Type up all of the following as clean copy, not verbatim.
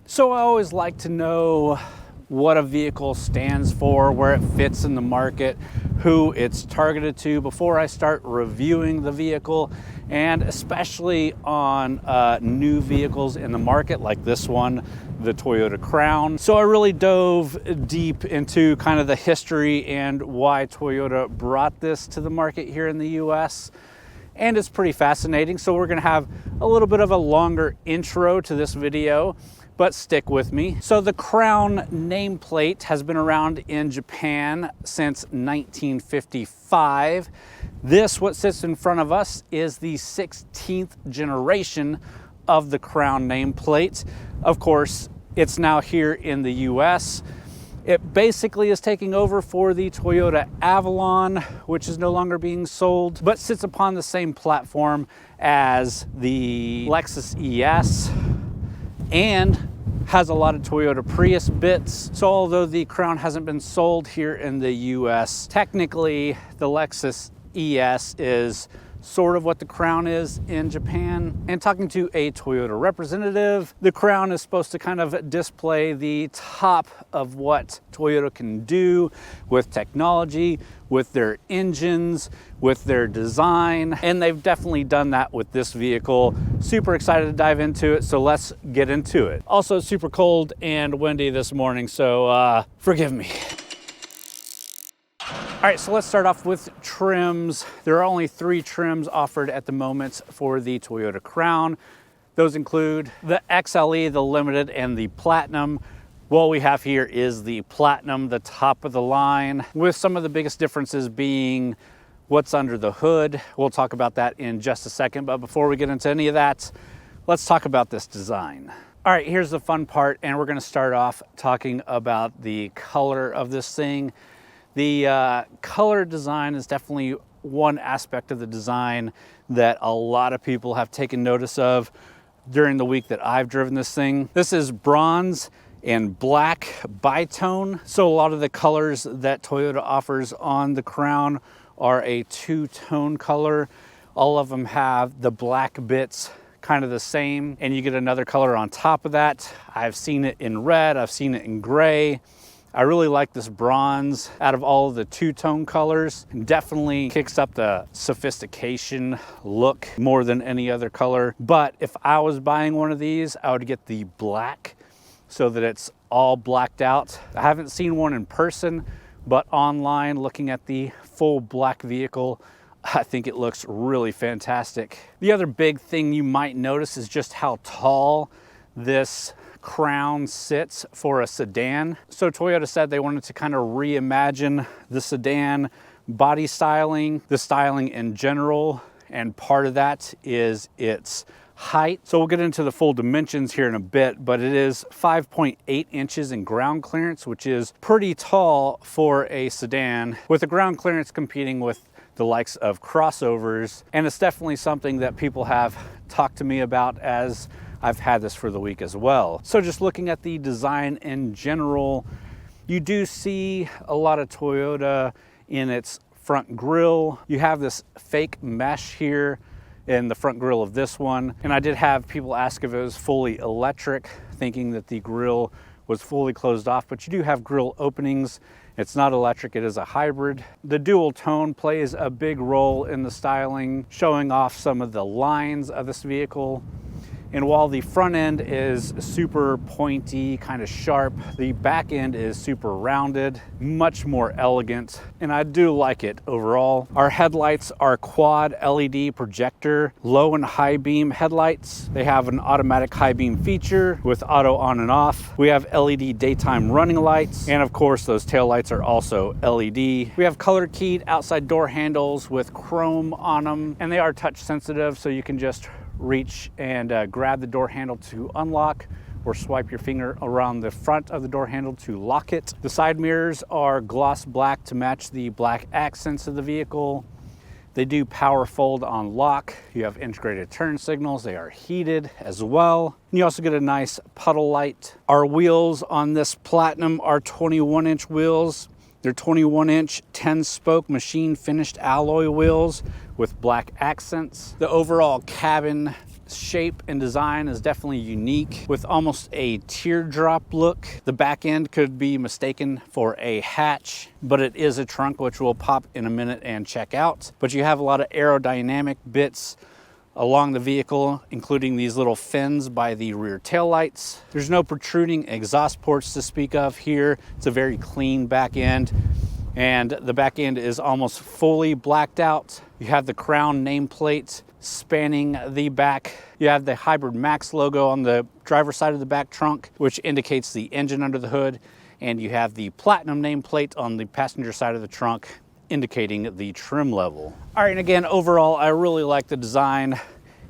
So I always like to know what a vehicle stands for, where it fits in the market, who it's targeted to before I start reviewing the vehicle, and especially on new vehicles in the market like this one, the Toyota Crown. So I really dove deep into kind of the history and why Toyota brought this to the market here in the US. And it's pretty fascinating. So we're gonna have a little bit of a longer intro to this video, but stick with me. So the Crown nameplate has been around in Japan since 1955. This, what sits in front of us, is the 16th generation of the Crown nameplate. Of course, it's now here in the US. It basically is taking over for the Toyota Avalon, which is no longer being sold, but sits upon the same platform as the Lexus ES and has a lot of Toyota Prius bits. So although the Crown hasn't been sold here in the US, technically the Lexus ES is sort of what the Crown is in Japan. And talking to a Toyota representative, the Crown is supposed to kind of display the top of what Toyota can do with technology, with their engines, with their design, and they've definitely done that with this vehicle. Super excited to dive into it, so let's get into it. Also super cold and windy this morning, so forgive me. All right, so let's start off with trims. There are only 3 trims offered at the moment for the Toyota Crown. Those include the XLE, the Limited, and the Platinum. What we have here is the Platinum, the top of the line, with some of the biggest differences being what's under the hood. We'll talk about that in just a second, but before we get into any of that, let's talk about this design. All right, here's the fun part, and we're gonna start off talking about the color of this thing. The color design is definitely one aspect of the design that a lot of people have taken notice of during the week that I've driven this thing. This is bronze and black bitone. So a lot of the colors that Toyota offers on the Crown are a 2-tone color. All of them have the black bits kind of the same, and you get another color on top of that. I've seen it in red, I've seen it in gray. I really like this bronze out of all of the 2-tone colors. Definitely kicks up the sophistication look more than any other color. But if I was buying one of these, I would get the black so that it's all blacked out. I haven't seen one in person, but online, looking at the full black vehicle, I think it looks really fantastic. The other big thing you might notice is just how tall this Crown sits for a sedan. So Toyota said they wanted to kind of reimagine the sedan body styling, the styling in general, and part of that is its height. So we'll get into the full dimensions here in a bit, but it is 5.8 inches in ground clearance, which is pretty tall for a sedan, with the ground clearance competing with the likes of crossovers. And it's definitely something that people have talked to me about as I've had this for the week as well. So just looking at the design in general, you do see a lot of Toyota in its front grille. You have this fake mesh here in the front grille of this one. And I did have people ask if it was fully electric, thinking that the grille was fully closed off, but you do have grille openings. It's not electric, it is a hybrid. The dual tone plays a big role in the styling, showing off some of the lines of this vehicle. And while the front end is super pointy, kind of sharp, the back end is super rounded, much more elegant, and I do like it overall. Our headlights are quad LED projector, low and high beam headlights. They have an automatic high beam feature with auto on and off. We have LED daytime running lights, and of course those tail lights are also LED. We have color keyed outside door handles with chrome on them, and they are touch sensitive, so you can just reach and grab the door handle to unlock, or swipe your finger around the front of the door handle to lock it. The side mirrors are gloss black to match the black accents of the vehicle. They do power fold on lock. You have integrated turn signals. They are heated as well. And you also get a nice puddle light. Our wheels on this Platinum are 21-inch wheels. They're 21-inch 10-spoke machine finished alloy wheels with black accents. The overall cabin shape and design is definitely unique with almost a teardrop look. The back end could be mistaken for a hatch, but it is a trunk, which we'll pop in a minute and check out. But you have a lot of aerodynamic bits along the vehicle, including these little fins by the rear taillights. There's no protruding exhaust ports to speak of here. It's a very clean back end, and the back end is almost fully blacked out. You have the Crown nameplate spanning the back. You have the Hybrid Max logo on the driver's side of the back trunk, which indicates the engine under the hood. And you have the Platinum nameplate on the passenger side of the trunk, indicating the trim level. All right, and again, overall, I really like the design.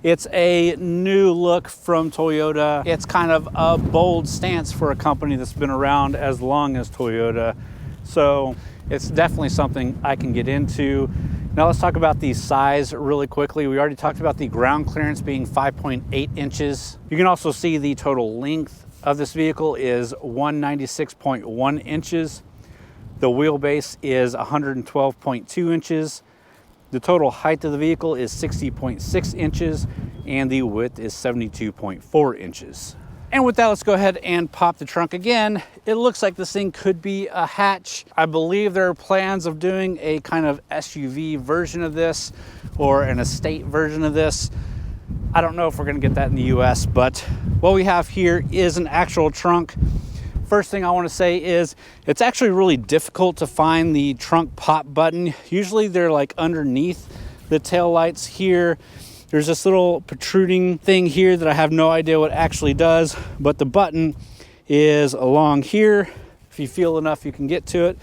It's a new look from Toyota. It's kind of a bold stance for a company that's been around as long as Toyota. So it's definitely something I can get into. Now let's talk about the size really quickly. We already talked about the ground clearance being 5.8 inches. You can also see the total length of this vehicle is 196.1 inches. The wheelbase is 112.2 inches. The total height of the vehicle is 60.6 inches, and the width is 72.4 inches. And with that, let's go ahead and pop the trunk again. It looks like this thing could be a hatch. I believe there are plans of doing a kind of SUV version of this or an estate version of this. I don't know if we're gonna get that in the US, but what we have here is an actual trunk. First thing I want to say is it's actually really difficult to find the trunk pop button. Usually they're like underneath the tail lights here. There's this little protruding thing here that I have no idea what it actually does, but the button is along here. If you feel enough, you can get to it,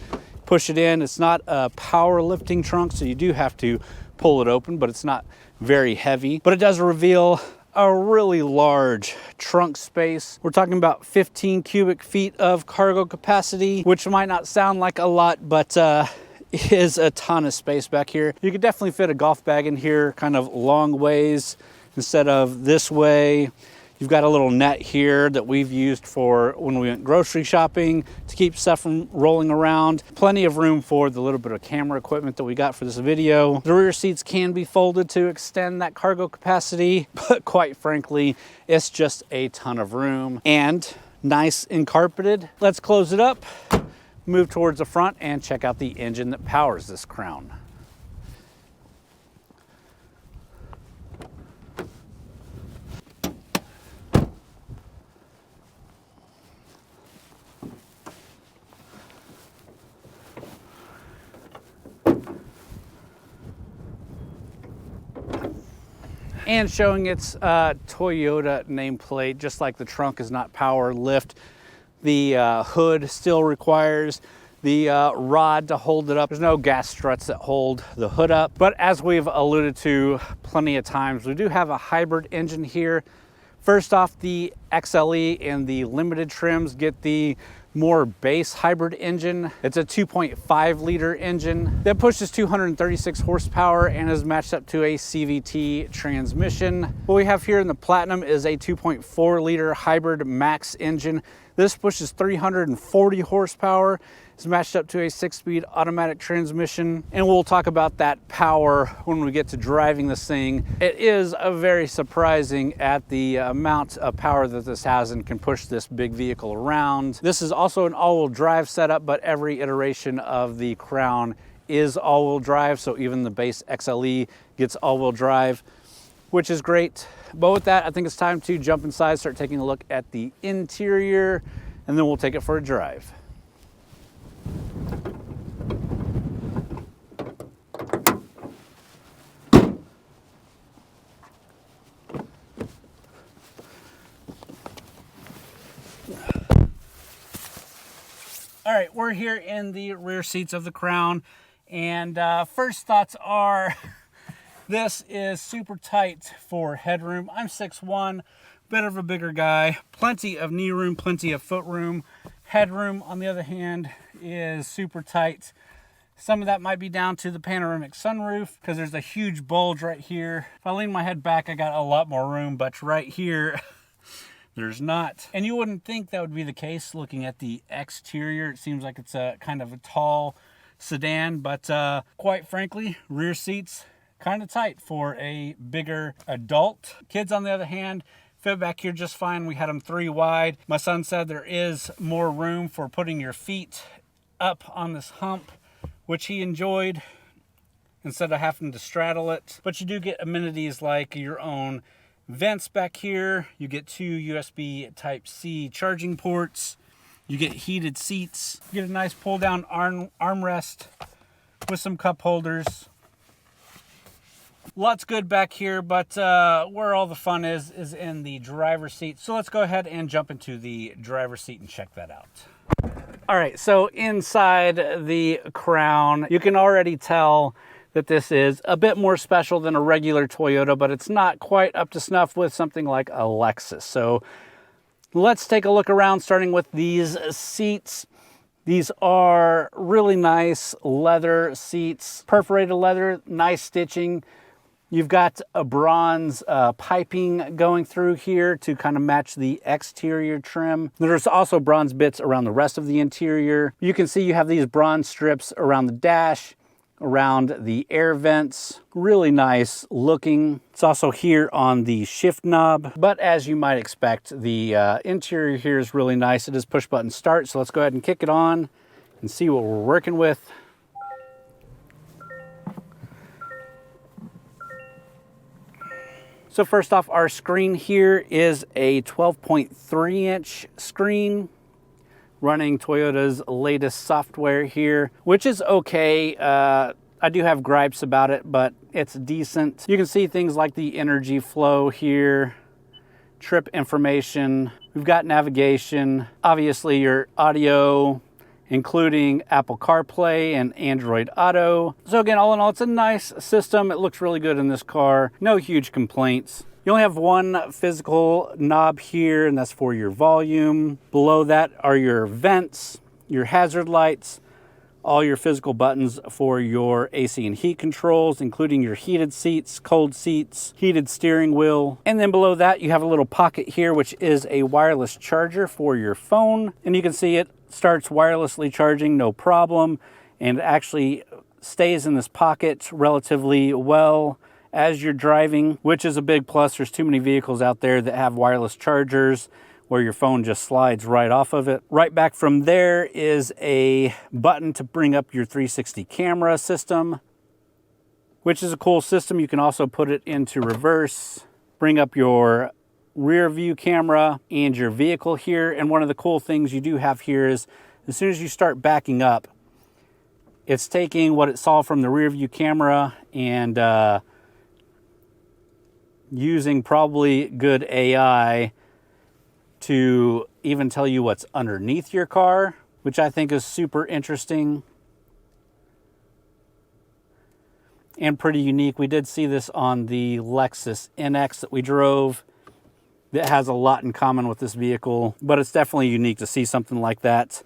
push it in. It's not a power lifting trunk, so you do have to pull it open, but it's not very heavy. But it does reveal a really large trunk space. We're talking about 15 cubic feet of cargo capacity, which might not sound like a lot, but is a ton of space back here. You could definitely fit a golf bag in here, kind of long ways instead of this way. You've got a little net here that we've used for when we went grocery shopping to keep stuff from rolling around. Plenty of room for the little bit of camera equipment that we got for this video. The rear seats can be folded to extend that cargo capacity, but quite frankly, it's just a ton of room and nice and carpeted. Let's close it up, move towards the front, and check out the engine that powers this Crown. And showing its Toyota nameplate, just like the trunk is not power lift, the hood still requires the rod to hold it up. There's no gas struts that hold the hood up. But as we've alluded to plenty of times, we do have a hybrid engine here. First off, the XLE and the limited trims get the more base hybrid engine. It's a 2.5 liter engine that pushes 236 horsepower and is matched up to a CVT transmission. What we have here in the Platinum is a 2.4 liter hybrid max engine. This pushes 340 horsepower. It's matched up to a 6-speed automatic transmission, and we'll talk about that power when we get to driving this thing. It is very surprising at the amount of power that this has and can push this big vehicle around. This is also an all-wheel drive setup, but every iteration of the Crown is all-wheel drive, so even the base XLE gets all-wheel drive, which is great. But with that, I think it's time to jump inside, start taking a look at the interior, and then we'll take it for a drive. All right, we're here in the rear seats of the Crown, and first thoughts are this is super tight for headroom. I'm 6'1", bit of a bigger guy, plenty of knee room, plenty of foot room. Headroom, on the other hand, is super tight. Some of that might be down to the panoramic sunroof because there's a huge bulge right here. If I lean my head back, I got a lot more room, but right here, there's not. And you wouldn't think that would be the case looking at the exterior. It seems like it's a kind of a tall sedan, but quite frankly, rear seats kind of tight for a bigger adult. Kids, on the other hand, fit back here just fine. We had them 3 wide. My son said there is more room for putting your feet up on this hump, which he enjoyed, instead of having to straddle it. But you do get amenities like your own vents back here. You get 2 USB Type-C charging ports. You get heated seats. You get a nice pull-down armrest with some cup holders. Lots good back here, but where all the fun is in the driver's seat. So let's go ahead and jump into the driver's seat and check that out. All right, so inside the Crown, you can already tell that this is a bit more special than a regular Toyota, but it's not quite up to snuff with something like a Lexus. So let's take a look around, starting with these seats. These are really nice leather seats, perforated leather, nice stitching. You've got a bronze piping going through here to kind of match the exterior trim. There's also bronze bits around the rest of the interior. You can see you have these bronze strips around the dash, around the air vents. Really nice looking. It's also here on the shift knob, but as you might expect, the interior here is really nice. It is push button start, so let's go ahead and kick it on and see what we're working with. So first off, our screen here is a 12.3 inch screen, running Toyota's latest software here, which is okay. I do have gripes about it, but it's decent. You can see things like the energy flow here, trip information. We've got navigation, obviously your audio, including Apple CarPlay and Android Auto. So again, all in all, it's a nice system. It looks really good in this car. No huge complaints. You only have one physical knob here, and that's for your volume. Below that are your vents, your hazard lights, all your physical buttons for your AC and heat controls, including your heated seats, cold seats, heated steering wheel. And then below that, you have a little pocket here, which is a wireless charger for your phone. And you can see it starts wirelessly charging, no problem. And it actually stays in this pocket relatively well as you're driving, which is a big plus. There's too many vehicles out there that have wireless chargers where your phone just slides right off of it. Right back from there is a button to bring up your 360 camera system, which is a cool system. You can also put it into reverse, bring up your rear view camera and your vehicle here. And one of the cool things you do have here is as soon as you start backing up, it's taking what it saw from the rear view camera and using probably good AI to even tell you what's underneath your car, which I think is super interesting and pretty unique. We did see this on the Lexus NX that we drove. That has a lot in common with this vehicle, but it's definitely unique to see something like that.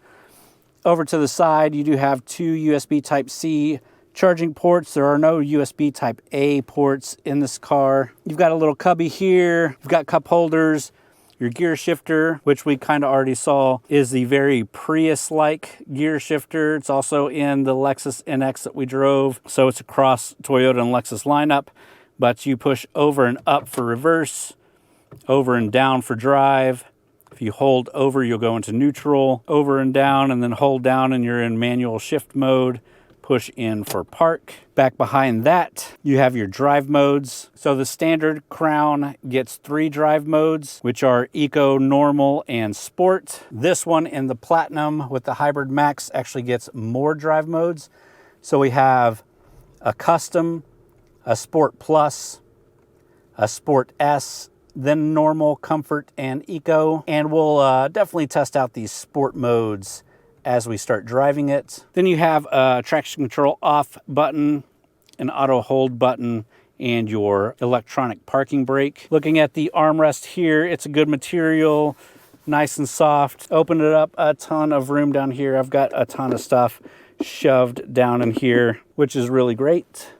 Over to the side, you do have 2 USB Type-C charging ports. There are no USB Type-A ports in this car. You've got a little cubby here. You've got cup holders. Your gear shifter, which we kind of already saw, is the very Prius-like gear shifter. It's also in the Lexus NX that we drove. So it's across Toyota and Lexus lineup, but you push over and up for reverse, over and down for drive. If you hold over, you'll go into neutral, over and down, and then hold down and you're in manual shift mode. Push in for park. Back behind that, you have your drive modes. So the standard Crown gets 3 drive modes, which are Eco, Normal, and Sport. This one in the Platinum with the Hybrid Max actually gets more drive modes. So we have a Custom, a Sport Plus, a Sport S, then Normal, Comfort, and Eco. And we'll definitely test out these Sport modes as we start driving it. Then you have a traction control off button, an auto hold button, and your electronic parking brake. Looking at the armrest here, it's a good material, nice and soft. Open it up, a ton of room down here. I've got a ton of stuff shoved down in here, which is really great.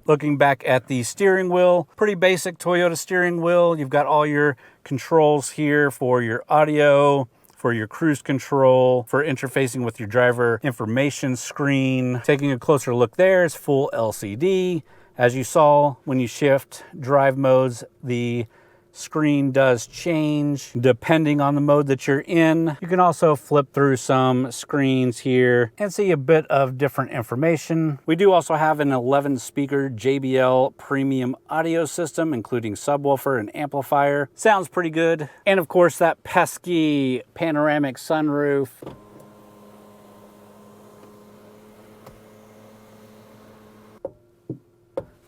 Looking back at the steering wheel, pretty basic Toyota steering wheel. You've got all your controls here for your audio, for your cruise control, for interfacing with your driver information screen. Taking a closer look there, it's full LCD. As you saw, when you shift drive modes, the screen does change depending on the mode that you're in. You can also flip through some screens here and see a bit of different information. We do also have an 11 speaker JBL premium audio system, including subwoofer and amplifier. Sounds pretty good. And of course, that pesky panoramic sunroof.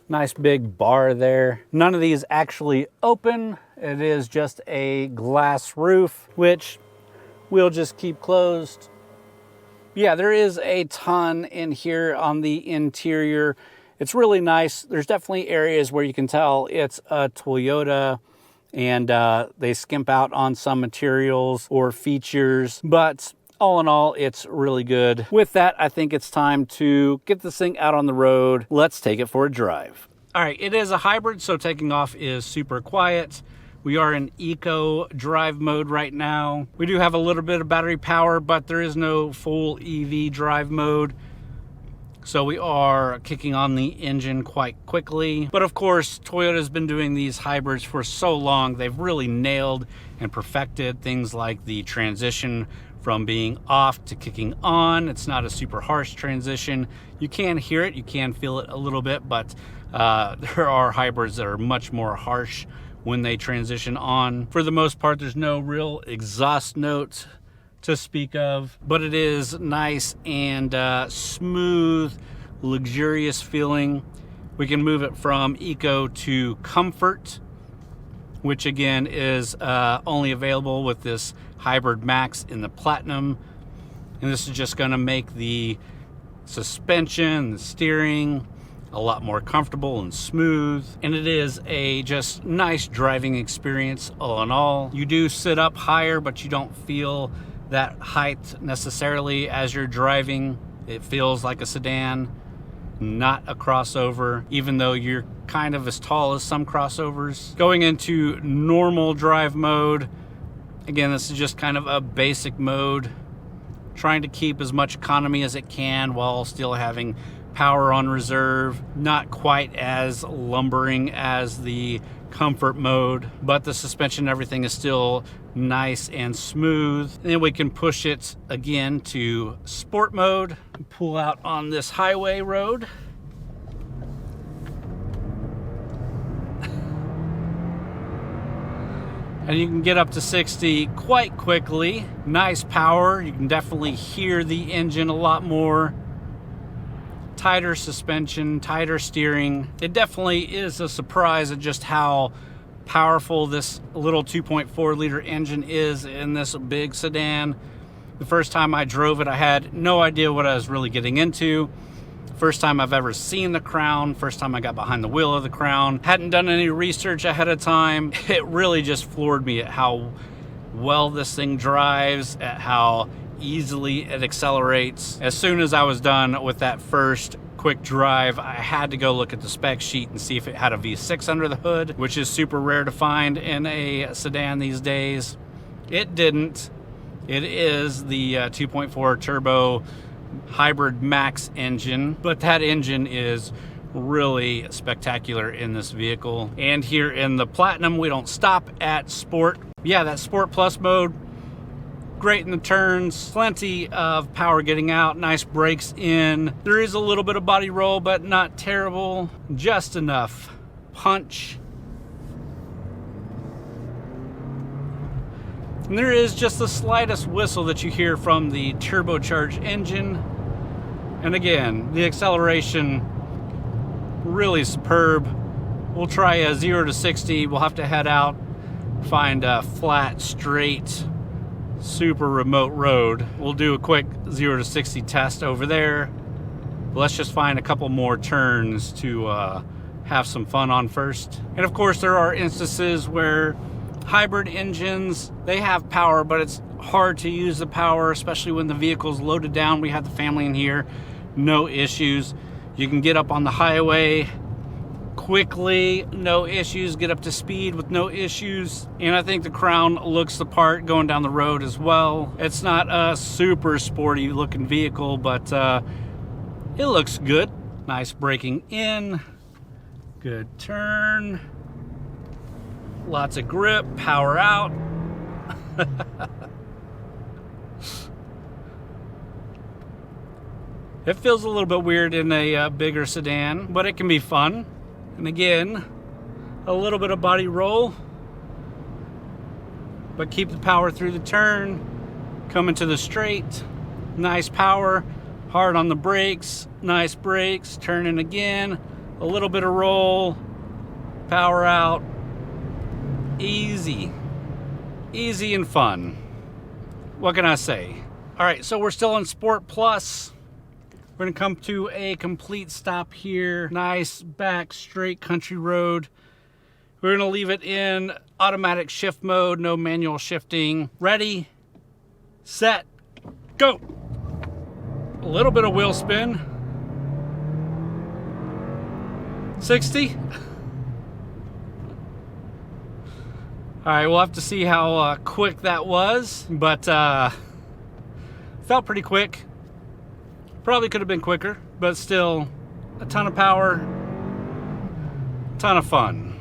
Nice big bar there. None of these actually open. It is just a glass roof, which we'll just keep closed. Yeah, there is a ton in here on the interior. It's really nice. There's definitely areas where you can tell it's a Toyota and they skimp out on some materials or features, but all in all, it's really good. With that, I think it's time to get this thing out on the road. Let's take it for a drive. All right, it is a hybrid, so taking off is super quiet. We are in eco drive mode right now. We do have a little bit of battery power, but there is no full EV drive mode. So we are kicking on the engine quite quickly. But of course, Toyota's been doing these hybrids for so long. They've really nailed and perfected things like the transition from being off to kicking on. It's not a super harsh transition. You can hear it, you can feel it a little bit, but there are hybrids that are much more harsh when they transition on. For the most part, there's no real exhaust note to speak of, but it is nice and smooth, luxurious feeling. We can move it from eco to comfort, which again is only available with this Hybrid Max in the Platinum. And this is just gonna make the suspension, the steering, a lot more comfortable and smooth. And it is a just nice driving experience all in all. You do sit up higher, but you don't feel that height necessarily as you're driving. It feels like a sedan, not a crossover, even though you're kind of as tall as some crossovers. Going into normal drive mode, again, this is just kind of a basic mode, trying to keep as much economy as it can while still having power on reserve. Not quite as lumbering as the comfort mode, but the suspension and everything is still nice and smooth. And then we can push it again to sport mode, pull out on this highway road. And you can get up to 60 quite quickly. Nice power. You can definitely hear the engine a lot more. Tighter suspension, tighter steering. It definitely is a surprise at just how powerful this little 2.4 liter engine is in this big sedan. The first time I drove it, I had no idea what I was really getting into. First time I've ever seen the Crown, first time I got behind the wheel of the Crown. Hadn't done any research ahead of time. It really just floored me at how well this thing drives, at how easily it accelerates. As soon as I was done with that first quick drive, I had to go look at the spec sheet and see if it had a V6 under the hood, which is super rare to find in a sedan these days. It didn't. It is the 2.4 turbo Hybrid Max engine, but that engine is really spectacular in this vehicle. And here in the Platinum, we don't stop at Sport. Yeah, that Sport Plus mode, great in the turns, plenty of power getting out, nice brakes in. There is a little bit of body roll, but not terrible, just enough punch. And there is just the slightest whistle that you hear from the turbocharged engine. And again, the acceleration, really superb. We'll try a 0 to 60. We'll have to head out, find a flat, straight, super remote road. We'll do a quick 0 to 60 test over there. Let's just find a couple more turns to have some fun on first. And of course, there are instances where hybrid engines, they have power, but it's hard to use the power, especially when the vehicle's loaded down. We had the family in here, no issues. You can get up on the highway quickly, no issues, get up to speed with no issues. And I think the Crown looks the part going down the road as well. It's not a super sporty looking vehicle, but it looks good. Nice braking in. Good turn. Lots of grip, power out. It feels a little bit weird in a bigger sedan, but it can be fun. And again, a little bit of body roll, but keep the power through the turn. Coming to the straight, nice power, hard on the brakes, nice brakes, turning again, a little bit of roll, power out, easy and fun. What can I say? All right, so we're still in Sport Plus. We're gonna come to a complete stop here. Nice back straight country road. We're gonna leave it in automatic shift mode, no manual shifting. Ready, set, go. A little bit of wheel spin. 60. All right, we'll have to see how quick that was, but felt pretty quick. Probably could have been quicker, but still a ton of power, ton of fun.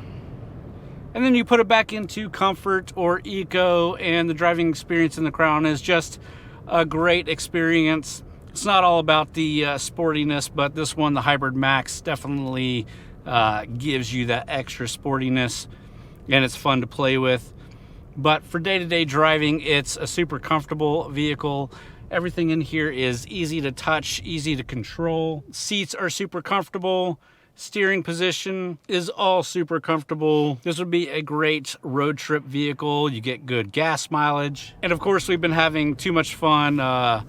And then you put it back into comfort or eco, and the driving experience in the Crown is just a great experience. It's not all about the sportiness, but this one, the Hybrid Max, definitely gives you that extra sportiness, and it's fun to play with. But for day-to-day driving, it's a super comfortable vehicle. Everything in here is easy to touch, easy to control. Seats are super comfortable. Steering position is all super comfortable. This would be a great road trip vehicle. You get good gas mileage. And of course, we've been having too much fun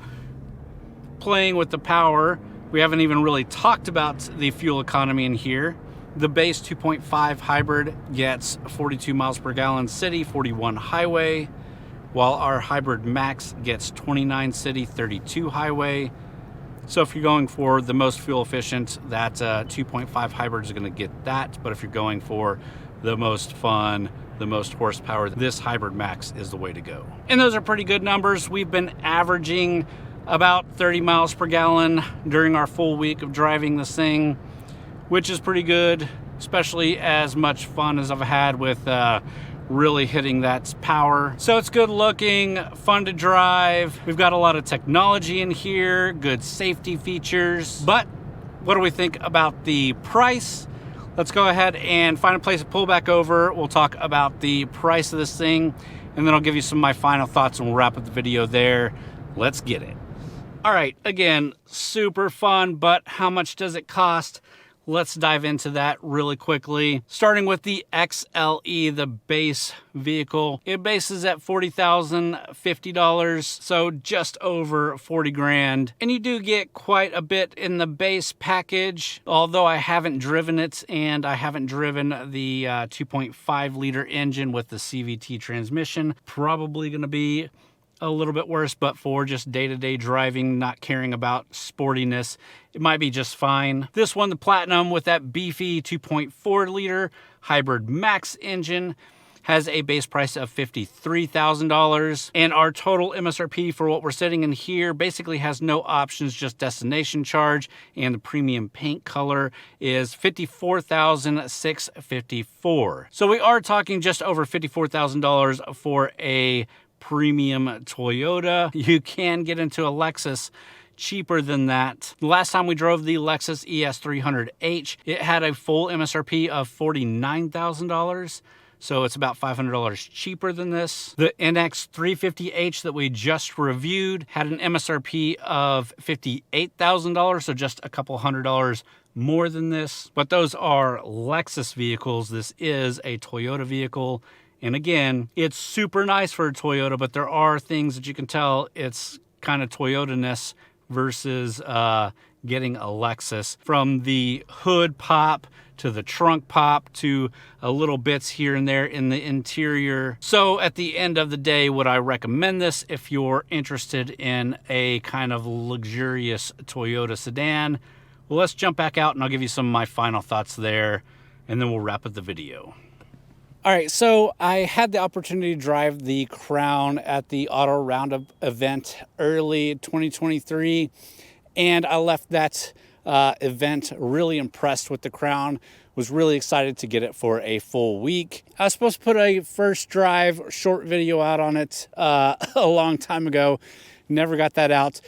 playing with the power. We haven't even really talked about the fuel economy in here. The base 2.5 hybrid gets 42 miles per gallon city, 41 highway, while our Hybrid Max gets 29 city, 32 highway. So if you're going for the most fuel efficient, that 2.5 hybrid is going to get that. But if you're going for the most fun, the most horsepower, this Hybrid Max is the way to go. And those are pretty good numbers. We've been averaging about 30 miles per gallon during our full week of driving this thing, which is pretty good, especially as much fun as I've had with really hitting that power. So it's good looking, fun to drive. We've got a lot of technology in here, good safety features. But what do we think about the price? Let's go ahead and find a place to pull back over. We'll talk about the price of this thing, and then I'll give you some of my final thoughts and we'll wrap up the video there. Let's get it. All right, again, super fun, but how much does it cost? Let's dive into that really quickly. Starting with the XLE, the base vehicle. It bases at $40,050, so just over 40 grand. And you do get quite a bit in the base package, although I haven't driven it, and I haven't driven the 2.5 liter engine with the CVT transmission. Probably gonna be a little bit worse, but for just day-to-day driving, not caring about sportiness, it might be just fine. This one, the Platinum, with that beefy 2.4 liter Hybrid Max engine, has a base price of $53,000, and our total MSRP for what we're sitting in here basically has no options, just destination charge, and the premium paint color is $54,654. So we are talking just over $54,000 for a premium Toyota. You can get into a Lexus cheaper than that. The last time we drove the Lexus ES300H, it had a full MSRP of $49,000. So it's about $500 cheaper than this. The NX350H that we just reviewed had an MSRP of $58,000, so just a couple $100 more than this. But those are Lexus vehicles. This is a Toyota vehicle. And again, it's super nice for a Toyota, but there are things that you can tell it's kind of Toyota-ness versus getting a Lexus. From the hood pop to the trunk pop to a little bits here and there in the interior. So at the end of the day, would I recommend this if you're interested in a kind of luxurious Toyota sedan? Well, let's jump back out and I'll give you some of my final thoughts there, and then we'll wrap up the video. All right, so I had the opportunity to drive the Crown at the Auto Roundup event early 2023, and I left that event. Really impressed with the Crown. Was really excited to get it for a full week. I was supposed to put a first drive short video out on it a long time ago. Never got that out.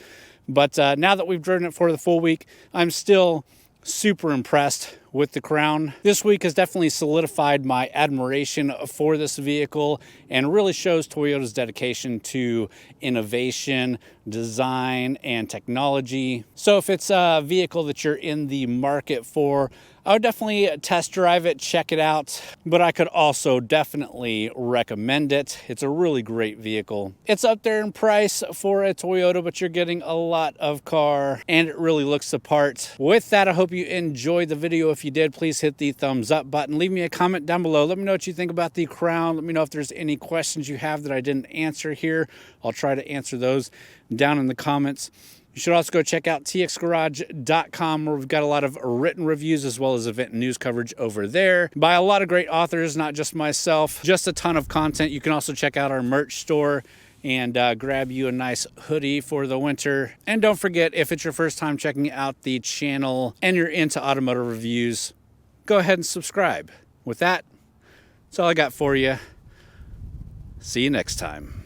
But now that we've driven it for the full week, I'm still super impressed with the Crown. This week has definitely solidified my admiration for this vehicle and really shows Toyota's dedication to innovation, design, and technology. So if it's a vehicle that you're in the market for, I would definitely test drive it, check it out, but I could also definitely recommend it. It's a really great vehicle. It's up there in price for a Toyota, but you're getting a lot of car and it really looks the part. With that, I hope you enjoyed the video. If you did, please hit the thumbs up button. Leave me a comment down below. Let me know what you think about the Crown. Let me know if there's any questions you have that I didn't answer here. I'll try to answer those down in the comments. You should also go check out txgarage.com, where we've got a lot of written reviews as well as event news coverage over there by a lot of great authors, not just myself. Just a ton of content. You can also check out our merch store and grab you a nice hoodie for the winter. And don't forget, if it's your first time checking out the channel and you're into automotive reviews, go ahead and subscribe. With that, that's all I got for you. See you next time.